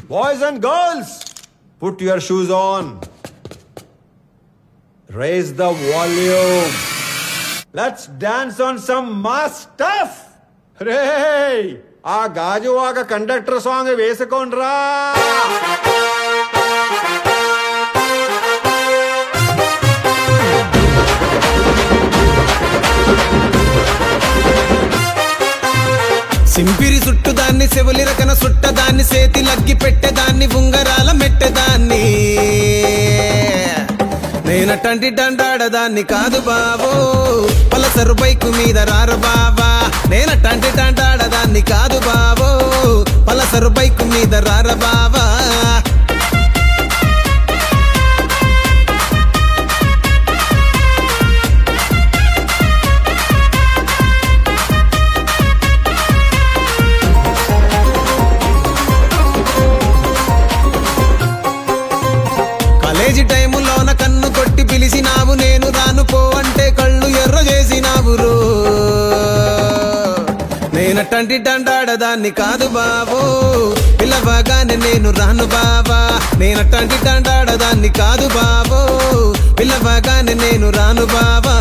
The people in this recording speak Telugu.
Boys and girls, put your shoes on. Raise the volume. Let's dance on some mass stuff. Hey, ఆ గాజువాక కండక్టర్ సాంగ్ వేసుకోండ్రా. సింపిరి సుట్టుదాన్ని సెవులి రకన సుట్టదాన్ని సేతి లగ్గి పెట్టేదాన్ని ఉంగరాల మెట్టేదాన్ని నేనటంటి డండాడదాన్ని కాదు బావో పలసరు బైకు మీద రారు బావా నేనటంటి డండాడదాన్ని కాదు బావో పలసరు బైకు మీద రారు బావా కాలేజీ టైములోన కన్ను కొట్టి పిలిచినావు నేను రాను పో అంటే కళ్ళు ఎర్ర చేసినావు రో నేనటంటి డండాడదాన్ని కాదు బావో పిల్లవగానే నేను రాను బావా నేనటంటి డండాడదాన్ని కాదు బావో పిల్లవగానే నేను రాను బావా